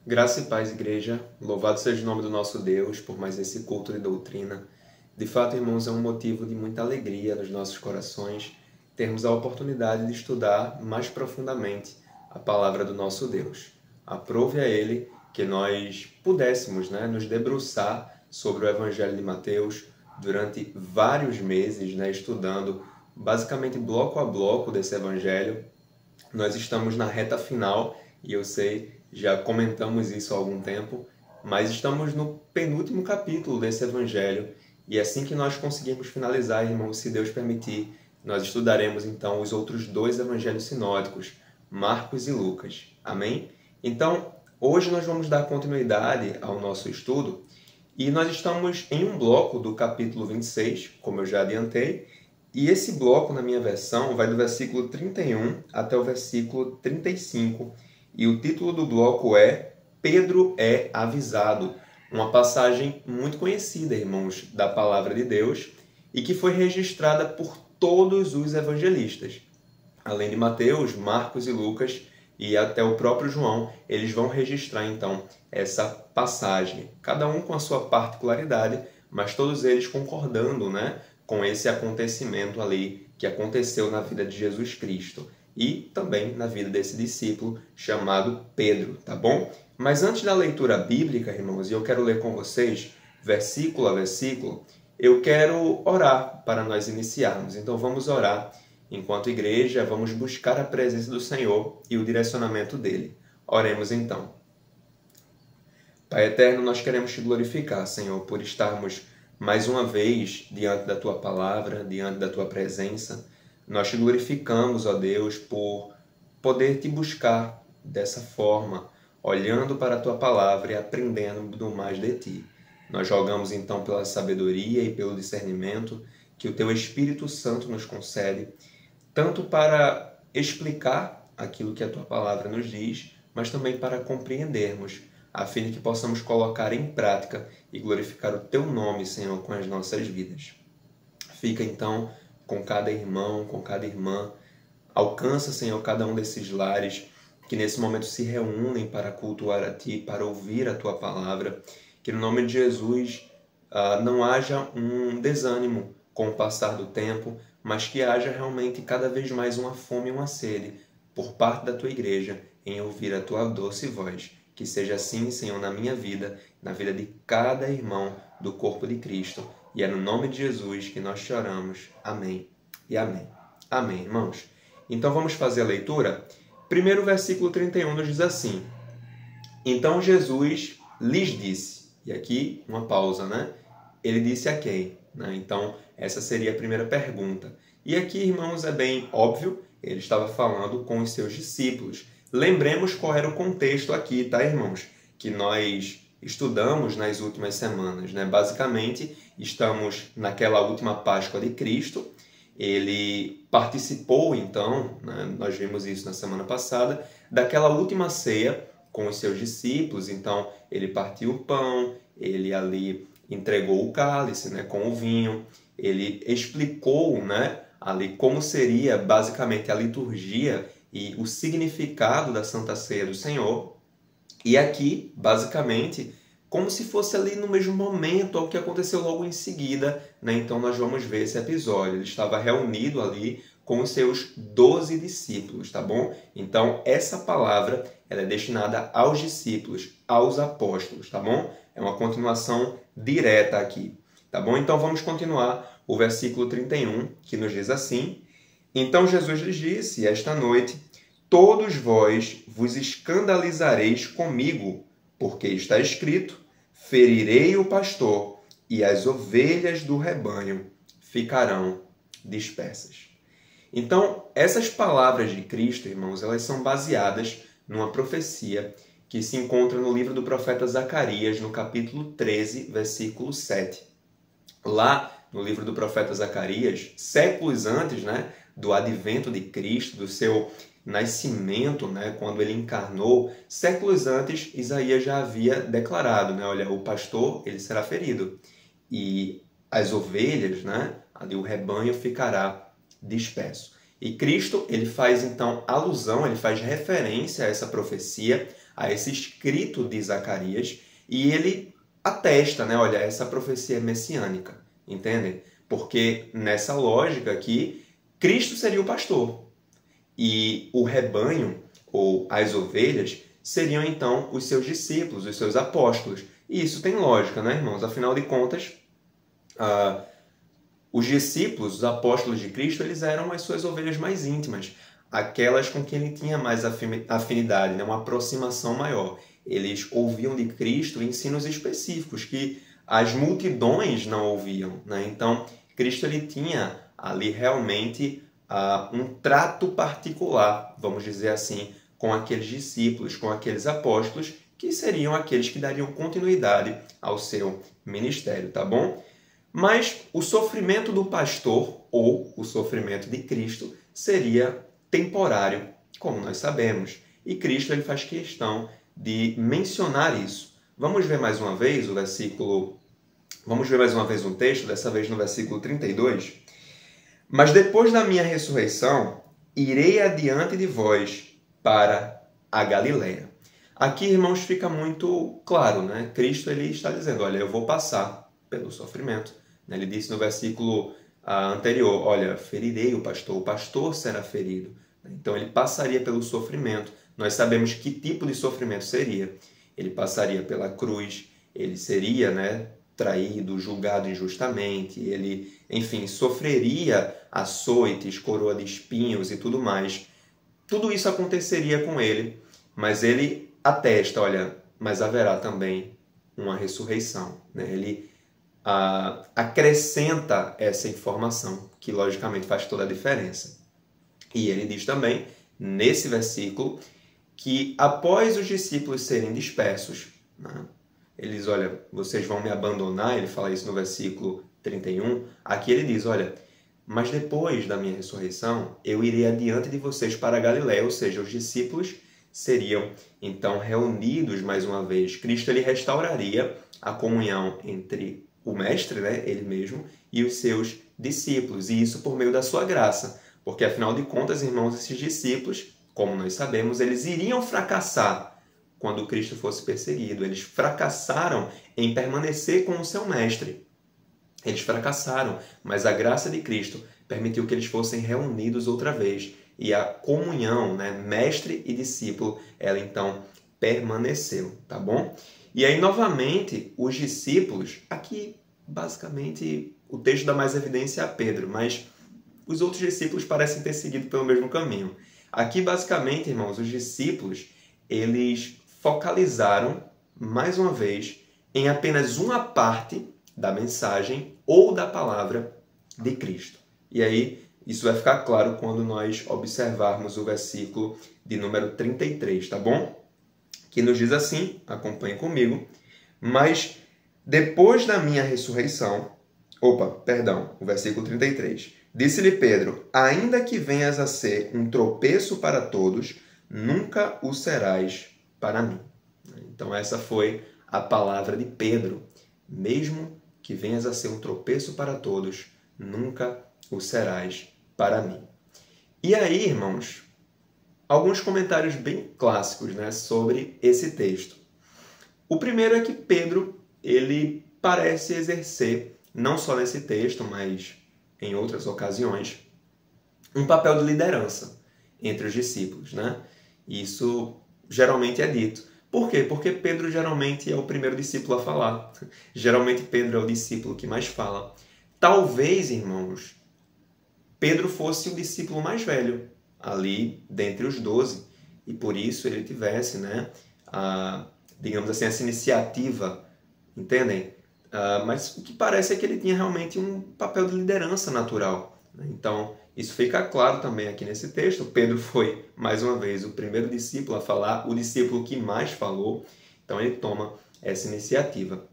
Graça e paz, igreja. Louvado seja o nome do nosso Deus por mais esse culto de doutrina. De fato, irmãos, é um motivo de muita alegria nos nossos corações termos a oportunidade de estudar mais profundamente a palavra do nosso Deus. Aprove a Ele que nós pudéssemos, nos debruçar sobre o Evangelho de Mateus durante vários meses, estudando basicamente bloco a bloco desse Evangelho. Nós estamos na reta final e eu sei, já comentamos isso há algum tempo, mas estamos no penúltimo capítulo desse Evangelho e assim que nós conseguirmos finalizar, irmãos, se Deus permitir, nós estudaremos então os outros dois Evangelhos sinóticos, Marcos e Lucas. Amém? Então, hoje nós vamos dar continuidade ao nosso estudo e nós estamos em um bloco do capítulo 26, como eu já adiantei, e esse bloco, na minha versão, vai do versículo 31 até o versículo 35. E o título do bloco é Pedro é avisado. Uma passagem muito conhecida, irmãos, da palavra de Deus e que foi registrada por todos os evangelistas. Além de Mateus, Marcos e Lucas e até o próprio João, eles vão registrar, então, essa passagem. Cada um com a sua particularidade, mas todos eles concordando, com esse acontecimento ali que aconteceu na vida de Jesus Cristo e também na vida desse discípulo chamado Pedro, tá bom? Mas antes da leitura bíblica, irmãos, e eu quero ler com vocês, versículo a versículo, eu quero orar para nós iniciarmos. Então vamos orar enquanto igreja, vamos buscar a presença do Senhor e o direcionamento dele. Oremos então. Pai eterno, nós queremos te glorificar, Senhor, por estarmos mais uma vez diante da tua palavra, diante da tua presença. Nós te glorificamos, ó Deus, por poder te buscar dessa forma, olhando para a tua palavra e aprendendo mais de ti. Nós rogamos então pela sabedoria e pelo discernimento que o teu Espírito Santo nos concede, tanto para explicar aquilo que a tua palavra nos diz, mas também para compreendermos, a fim de que possamos colocar em prática e glorificar o teu nome, Senhor, com as nossas vidas. Fica então com cada irmão, com cada irmã. Alcança, Senhor, cada um desses lares que nesse momento se reúnem para cultuar a Ti, para ouvir a Tua palavra. Que no nome de Jesus não haja um desânimo com o passar do tempo, mas que haja realmente cada vez mais uma fome e uma sede por parte da Tua igreja em ouvir a Tua doce voz. Que seja assim, Senhor, na minha vida, na vida de cada irmão do corpo de Cristo. E é no nome de Jesus que nós te oramos. Amém e amém. Amém, irmãos. Então vamos fazer a leitura? Primeiro, versículo 31 nos diz assim: Então Jesus lhes disse, e aqui uma pausa, Ele disse a quem? Então, essa seria a primeira pergunta. E aqui, irmãos, é bem óbvio, ele estava falando com os seus discípulos. Lembremos qual era o contexto aqui, tá, irmãos? Que nós estudamos nas últimas semanas, Basicamente, estamos naquela última Páscoa de Cristo. Ele participou, então, nós vimos isso na semana passada, daquela última ceia com os seus discípulos. Então, ele partiu o pão, ele ali entregou o cálice, com o vinho. Ele explicou, ali como seria basicamente a liturgia e o significado da Santa Ceia do Senhor. E aqui, basicamente, como se fosse ali no mesmo momento ao que aconteceu logo em seguida, Então nós vamos ver esse episódio. Ele estava reunido ali com os seus 12 discípulos, tá bom? Então essa palavra ela é destinada aos discípulos, aos apóstolos, tá bom? É uma continuação direta aqui, tá bom? Então vamos continuar o versículo 31, que nos diz assim: Então Jesus lhes disse, esta noite, todos vós vos escandalizareis comigo, porque está escrito, ferirei o pastor e as ovelhas do rebanho ficarão dispersas. Então, essas palavras de Cristo, irmãos, elas são baseadas numa profecia que se encontra no livro do profeta Zacarias, no capítulo 13, versículo 7. Lá, no livro do profeta Zacarias, séculos antes, do advento de Cristo, do seu nascimento, quando ele encarnou, séculos antes, Isaías já havia declarado, olha, o pastor, ele será ferido e as ovelhas, ali o rebanho ficará disperso. E Cristo, ele faz então alusão, ele faz referência a essa profecia a esse escrito de Zacarias e ele atesta, né? Olha, essa profecia é messiânica, entendem? Porque nessa lógica aqui, Cristo seria o pastor e o rebanho, ou as ovelhas, seriam então os seus discípulos, os seus apóstolos. E isso tem lógica, né, irmãos? Afinal de contas, os discípulos, os apóstolos de Cristo, eles eram as suas ovelhas mais íntimas, aquelas com quem ele tinha mais afinidade, né? Uma aproximação maior. Eles ouviam de Cristo ensinos específicos que as multidões não ouviam, né? Então, Cristo ele tinha ali realmente um trato particular, vamos dizer assim, com aqueles discípulos, com aqueles apóstolos, que seriam aqueles que dariam continuidade ao seu ministério, tá bom? Mas o sofrimento do pastor, ou o sofrimento de Cristo, seria temporário, como nós sabemos. E Cristo ele faz questão de mencionar isso. Vamos ver mais uma vez o versículo... Vamos ver mais uma vez um texto, dessa vez no versículo 32. Mas depois da minha ressurreição, irei adiante de vós para a Galileia. Aqui, irmãos, fica muito claro, né? Cristo ele está dizendo, olha, eu vou passar pelo sofrimento. Ele disse no versículo anterior, olha, ferirei o pastor será ferido. Então, ele passaria pelo sofrimento. Nós sabemos que tipo de sofrimento seria. Ele passaria pela cruz, ele seria, né, traído, julgado injustamente, ele, enfim, sofreria açoites, coroa de espinhos e tudo mais. Tudo isso aconteceria com ele, mas ele atesta, olha, mas haverá também uma ressurreição, né? Ele acrescenta essa informação, que logicamente faz toda a diferença. E ele diz também, nesse versículo, que após os discípulos serem dispersos, né, eles, olha, vocês vão me abandonar, ele fala isso no versículo 31, aqui ele diz, olha, mas depois da minha ressurreição, eu irei adiante de vocês para a Galileia, ou seja, os discípulos seriam então reunidos mais uma vez. Cristo ele restauraria a comunhão entre o mestre, né, ele mesmo, e os seus discípulos, e isso por meio da sua graça, porque afinal de contas, irmãos, esses discípulos, como nós sabemos, eles iriam fracassar quando Cristo fosse perseguido. Eles fracassaram em permanecer com o seu mestre. Eles fracassaram, mas a graça de Cristo permitiu que eles fossem reunidos outra vez. E a comunhão, né, mestre e discípulo, ela então permaneceu, tá bom? E aí, novamente, os discípulos, aqui, basicamente, o texto dá mais evidência a Pedro, mas os outros discípulos parecem ter seguido pelo mesmo caminho. Aqui, basicamente, irmãos, os discípulos, eles focalizaram, mais uma vez, em apenas uma parte da mensagem ou da palavra de Cristo. E aí, isso vai ficar claro quando nós observarmos o versículo de número 33, tá bom? Que nos diz assim, acompanhe comigo, mas depois da minha ressurreição, o versículo 33, disse-lhe Pedro, ainda que venhas a ser um tropeço para todos, nunca o serás para mim. Então essa foi a palavra de Pedro. Mesmo que venhas a ser um tropeço para todos, nunca o serás para mim. E aí, irmãos, alguns comentários bem clássicos, né, sobre esse texto. O primeiro é que Pedro, ele parece exercer, não só nesse texto, mas em outras ocasiões, um papel de liderança entre os discípulos, né? Isso geralmente é dito. Por quê? Porque Pedro geralmente é o primeiro discípulo a falar. Geralmente Pedro é o discípulo que mais fala. Talvez, irmãos, Pedro fosse o discípulo mais velho, ali dentre os 12, e por isso ele tivesse, né, digamos assim, essa iniciativa, entendem? Mas o que parece é que ele tinha realmente um papel de liderança natural, né? Então, isso fica claro também aqui nesse texto. Pedro foi, mais uma vez, o primeiro discípulo a falar, o discípulo que mais falou, então ele toma essa iniciativa.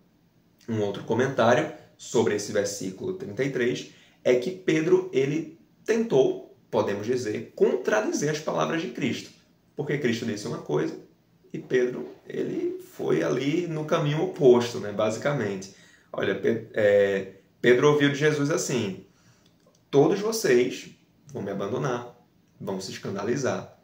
Um outro comentário sobre esse versículo 33 é que Pedro, ele tentou, podemos dizer, contradizer as palavras de Cristo. Porque Cristo disse uma coisa e Pedro, ele foi ali no caminho oposto, né, basicamente. Olha, Pedro ouviu de Jesus assim, todos vocês vão me abandonar, vão se escandalizar.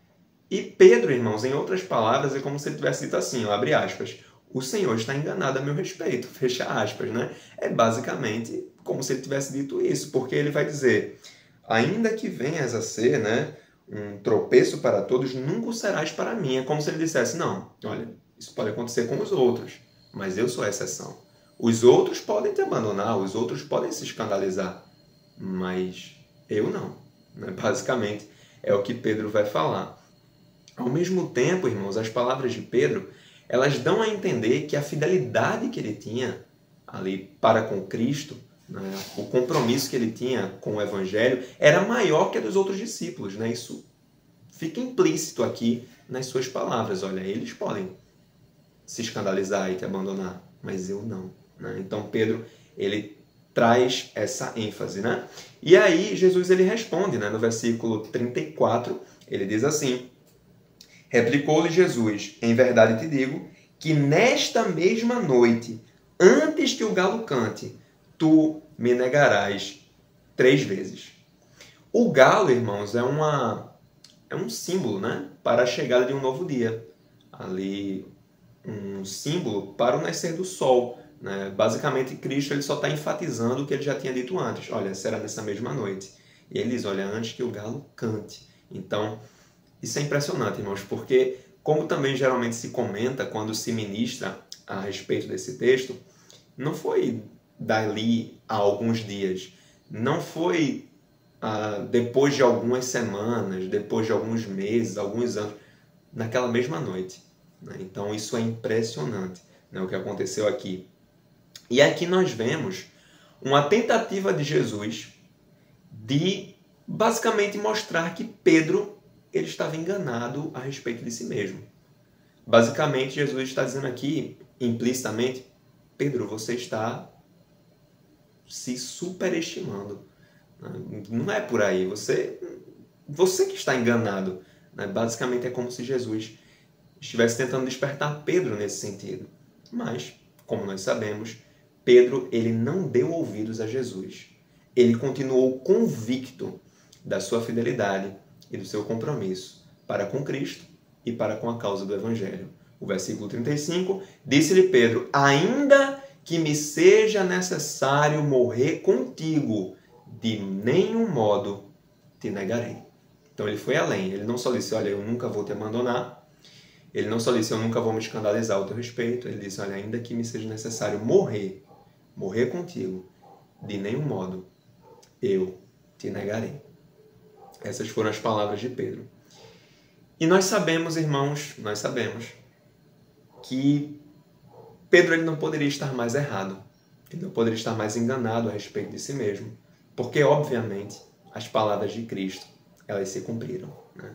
E Pedro, irmãos, em outras palavras, é como se ele tivesse dito assim, ó, abre aspas, o Senhor está enganado a meu respeito, fecha aspas, né? É basicamente como se ele tivesse dito isso, porque ele vai dizer, ainda que venhas a ser, né, um tropeço para todos, nunca o serás para mim. É como se ele dissesse, não, olha, isso pode acontecer com os outros, mas eu sou a exceção. Os outros podem te abandonar, os outros podem se escandalizar, mas eu não. Né? Basicamente, é o que Pedro vai falar. Ao mesmo tempo, irmãos, as palavras de Pedro, elas dão a entender que a fidelidade que ele tinha ali para com Cristo, né, o compromisso que ele tinha com o Evangelho, era maior que a dos outros discípulos. Né? Isso fica implícito aqui nas suas palavras. Olha, eles podem se escandalizar e te abandonar, mas eu não. Né? Então, Pedro, ele traz essa ênfase. Né? E aí, Jesus ele responde, né? No versículo 34, ele diz assim, replicou-lhe Jesus, em verdade te digo, que nesta mesma noite, antes que o galo cante, tu me negarás 3 vezes. O galo, irmãos, é um símbolo, né? Para a chegada de um novo dia. Ali, um símbolo para o nascer do sol. Né? Basicamente, Cristo ele só está enfatizando o que ele já tinha dito antes. Olha, será nessa mesma noite. E ele diz, olha, antes que o galo cante. Então, isso é impressionante, irmãos, porque, como também geralmente se comenta quando se ministra a respeito desse texto, não foi dali a alguns dias, não foi depois de algumas semanas, depois de alguns meses, alguns anos, naquela mesma noite. Né? Então, isso é impressionante, né, o que aconteceu aqui. E aqui nós vemos uma tentativa de Jesus de basicamente mostrar que Pedro ele estava enganado a respeito de si mesmo. Basicamente, Jesus está dizendo aqui, implicitamente, Pedro, você está se superestimando. Não é por aí, você que está enganado. Basicamente, é como se Jesus estivesse tentando despertar Pedro nesse sentido. Mas, como nós sabemos, Pedro ele não deu ouvidos a Jesus. Ele continuou convicto da sua fidelidade e do seu compromisso para com Cristo e para com a causa do Evangelho. O versículo 35, disse-lhe Pedro, ainda que me seja necessário morrer contigo, de nenhum modo te negarei. Então ele foi além, ele não só disse, olha, eu nunca vou te abandonar, ele não só disse, eu nunca vou me escandalizar ao teu respeito, ele disse, olha, ainda que me seja necessário morrer contigo, de nenhum modo eu te negarei. Essas foram as palavras de Pedro. E nós sabemos, irmãos, que Pedro ele não poderia estar mais errado. Ele não poderia estar mais enganado a respeito de si mesmo. Porque, obviamente, as palavras de Cristo, elas se cumpriram. Né?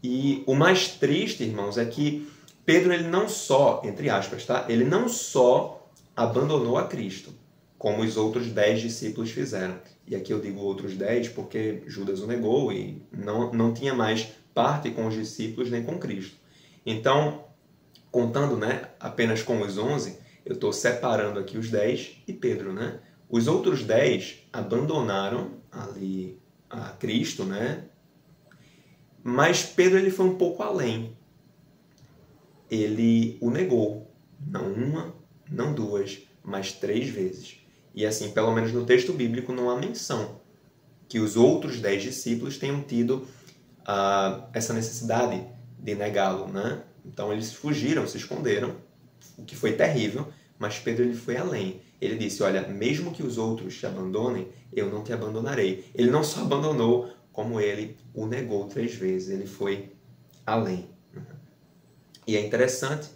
E o mais triste, irmãos, é que Pedro, ele não só, entre aspas, tá? Ele não só abandonou a Cristo, como os outros 10 discípulos fizeram. E aqui eu digo outros 10 porque Judas o negou e não tinha mais parte com os discípulos nem com Cristo. Então, contando, né, apenas com os 11, eu estou separando aqui os 10 e Pedro. Né? Os outros 10 abandonaram ali a Cristo, né? Mas Pedro ele foi um pouco além. Ele o negou, não uma, não duas, mas 3 vezes. E assim, pelo menos no texto bíblico, não há menção que os outros 10 discípulos tenham tido essa necessidade de negá-lo. Né? Então eles fugiram, se esconderam, o que foi terrível, mas Pedro ele foi além. Ele disse, olha, mesmo que os outros te abandonem, eu não te abandonarei. Ele não só abandonou, como ele o negou 3 vezes. Ele foi além. E é interessante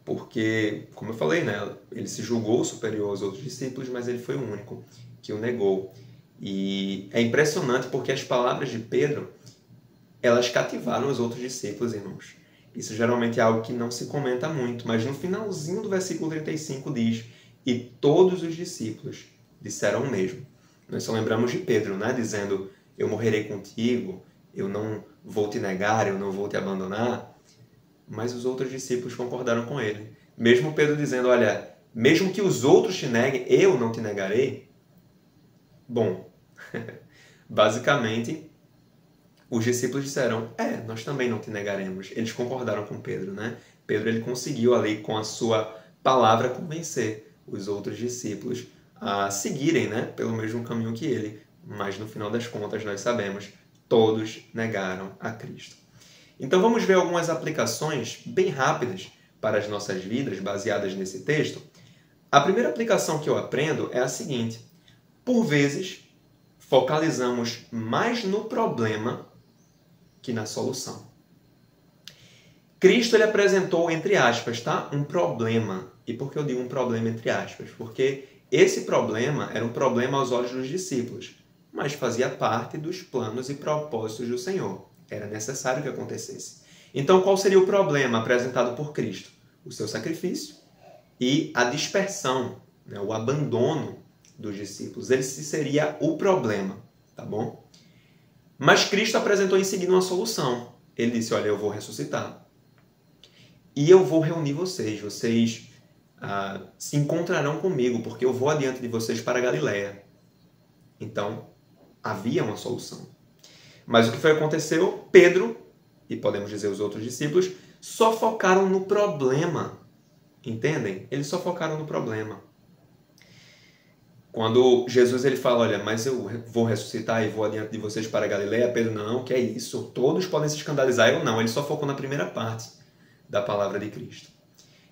porque, como eu falei, né, ele se julgou superior aos outros discípulos, mas ele foi o único que o negou. E é impressionante porque as palavras de Pedro, elas cativaram os outros discípulos, irmãos. Isso geralmente é algo que não se comenta muito, mas no finalzinho do versículo 35 diz, e todos os discípulos disseram o mesmo. Nós só lembramos de Pedro, né, dizendo, eu morrerei contigo, eu não vou te negar, eu não vou te abandonar. Mas os outros discípulos concordaram com ele. Mesmo Pedro dizendo, olha, mesmo que os outros te neguem, eu não te negarei. Bom, basicamente, Os discípulos disseram, nós também não te negaremos. Eles concordaram com Pedro, né? Pedro ele conseguiu ali, com a sua palavra, convencer os outros discípulos a seguirem, né, pelo mesmo caminho que ele. Mas, no final das contas, nós sabemos, todos negaram a Cristo. Então, vamos ver algumas aplicações bem rápidas para as nossas vidas, baseadas nesse texto. A primeira aplicação que eu aprendo é a seguinte. Por vezes, focalizamos mais no problema que na solução. Cristo ele apresentou, entre aspas, tá? Um problema. E por que eu digo um problema entre aspas? Porque esse problema era um problema aos olhos dos discípulos, mas fazia parte dos planos e propósitos do Senhor. Era necessário que acontecesse. Então, qual seria o problema apresentado por Cristo? O seu sacrifício e a dispersão, né? O abandono dos discípulos. Esse seria o problema, tá bom? Mas Cristo apresentou em seguida uma solução. Ele disse, olha, eu vou ressuscitar. E eu vou reunir vocês. Vocês se encontrarão comigo, porque eu vou adiante de vocês para a Galileia. Então, havia uma solução. Mas o que foi que aconteceu? Pedro, e podemos dizer os outros discípulos, só focaram no problema. Entendem? Eles só focaram no problema. Quando Jesus ele fala, olha, mas eu vou ressuscitar e vou adiante de vocês para a Galileia, Pedro, não, que é isso? Todos podem se escandalizar, eu não. Ele só focou na primeira parte da palavra de Cristo.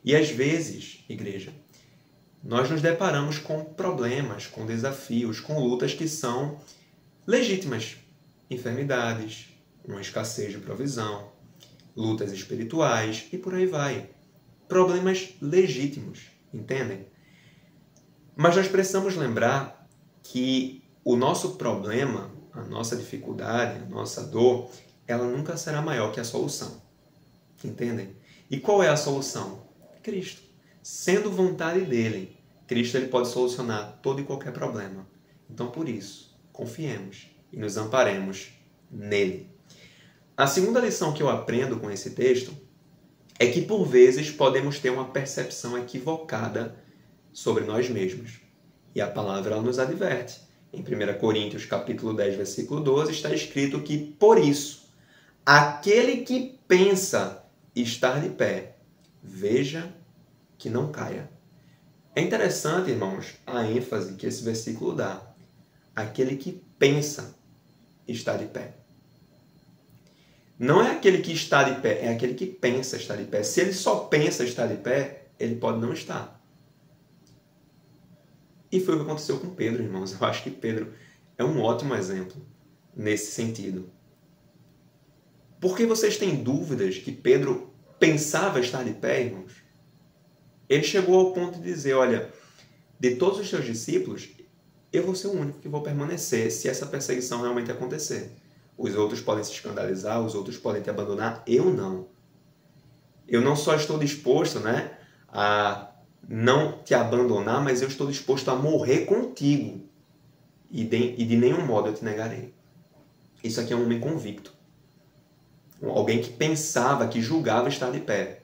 E às vezes, igreja, nós nos deparamos com problemas, com desafios, com lutas que são legítimas. Enfermidades, uma escassez de provisão, lutas espirituais e por aí vai. Problemas legítimos, entendem? Mas nós precisamos lembrar que o nosso problema, a nossa dificuldade, a nossa dor, ela nunca será maior que a solução. Entendem? E qual é a solução? Cristo. Sendo vontade dele, Cristo ele pode solucionar todo e qualquer problema. Então, por isso, confiemos e nos amparemos nele. A segunda lição que eu aprendo com esse texto é que, por vezes, podemos ter uma percepção equivocada sobre nós mesmos. E a palavra ela nos adverte. Em 1 Coríntios, capítulo 10, versículo 12, está escrito que, por isso, aquele que pensa estar de pé, veja que não caia. É interessante, irmãos, a ênfase que esse versículo dá. Aquele que pensa estar de pé. Não é aquele que está de pé, é aquele que pensa estar de pé. Se ele só pensa estar de pé, ele pode não estar. E foi o que aconteceu com Pedro, irmãos. Eu acho que Pedro é um ótimo exemplo nesse sentido. Por que vocês têm dúvidas que Pedro pensava estar de pé, irmãos? Ele chegou ao ponto de dizer, olha, de todos os seus discípulos, eu vou ser o único que vou permanecer se essa perseguição realmente acontecer. Os outros podem se escandalizar, os outros podem te abandonar, eu não. Eu não só estou disposto, né, a não te abandonar, mas eu estou disposto a morrer contigo. E de nenhum modo eu te negarei. Isso aqui é um homem convicto. Alguém que pensava, que julgava estar de pé.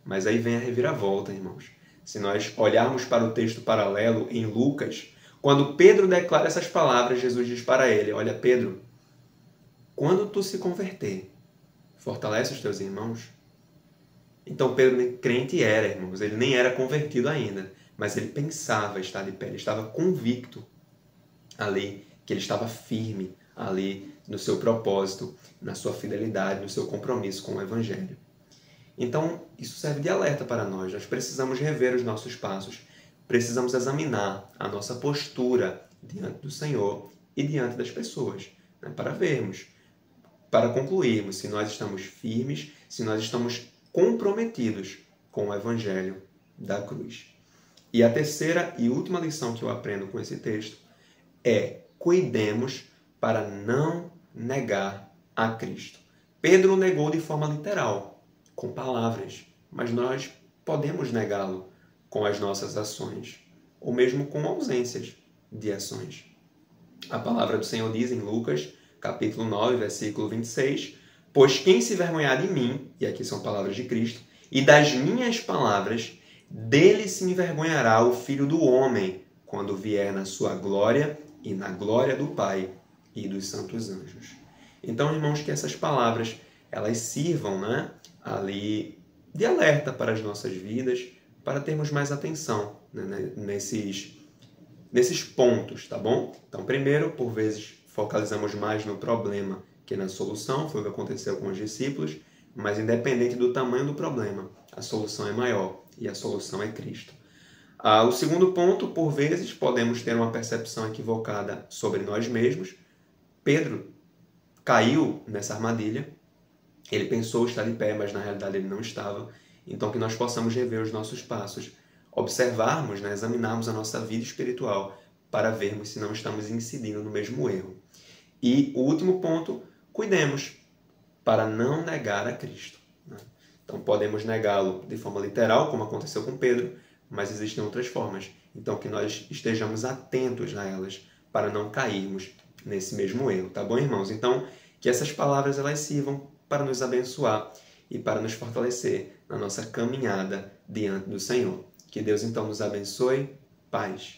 Mas aí vem a reviravolta, irmãos. Se nós olharmos para o texto paralelo em Lucas, quando Pedro declara essas palavras, Jesus diz para ele, olha, Pedro, quando tu se converter, fortalece os teus irmãos. Então Pedro crente era, irmãos. Ele nem era convertido ainda, mas ele pensava estar de pé. Ele estava convicto ali, que ele estava firme ali no seu propósito, na sua fidelidade, no seu compromisso com o Evangelho. Então, isso serve de alerta para nós. Nós precisamos rever os nossos passos. Precisamos examinar a nossa postura diante do Senhor e diante das pessoas, né? Para vermos, para concluirmos se nós estamos firmes, se nós estamos comprometidos com o Evangelho da cruz. E a terceira e última lição que eu aprendo com esse texto é: cuidemos para não negar a Cristo. Pedro negou de forma literal, com palavras, mas nós podemos negá-lo com as nossas ações, ou mesmo com ausências de ações. A palavra do Senhor diz em Lucas, capítulo 9, versículo 26, pois quem se vergonhar de mim, e aqui são palavras de Cristo, e das minhas palavras, dele se envergonhará o Filho do Homem, quando vier na sua glória e na glória do Pai e dos santos anjos. Então, irmãos, que essas palavras elas sirvam, né, ali de alerta para as nossas vidas, para termos mais atenção, né, nesses pontos, tá bom? Então, primeiro, por vezes, focalizamos mais no problema que na solução, foi o que aconteceu com os discípulos, mas independente do tamanho do problema, a solução é maior e a solução é Cristo. O segundo ponto, por vezes, podemos ter uma percepção equivocada sobre nós mesmos. Pedro caiu nessa armadilha, ele pensou estar de pé, mas na realidade ele não estava. Então, que nós possamos rever os nossos passos, observarmos, né, examinarmos a nossa vida espiritual para vermos se não estamos incidindo no mesmo erro. E o último ponto, cuidemos para não negar a Cristo. Né? Então, podemos negá-lo de forma literal, como aconteceu com Pedro, mas existem outras formas. Então, que nós estejamos atentos a elas para não cairmos nesse mesmo erro, tá bom, irmãos? Então, que essas palavras elas sirvam para nos abençoar e para nos fortalecer na nossa caminhada diante do Senhor. Que Deus, então, nos abençoe. Paz.